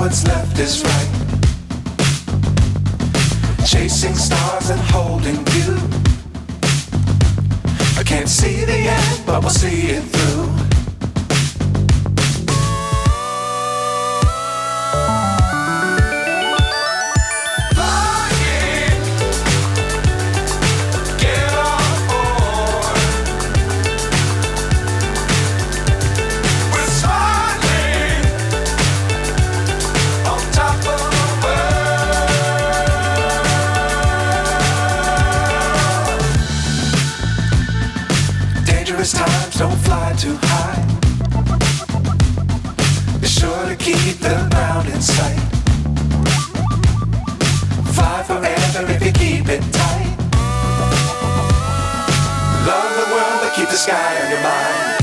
what's left is right. Chasing stars and holding you. I can't see the end, but we'll see it through. Times don't fly too high. Be sure to keep the ground in sight. Fly forever if you keep it tight. Love the world but keep the sky on your mind.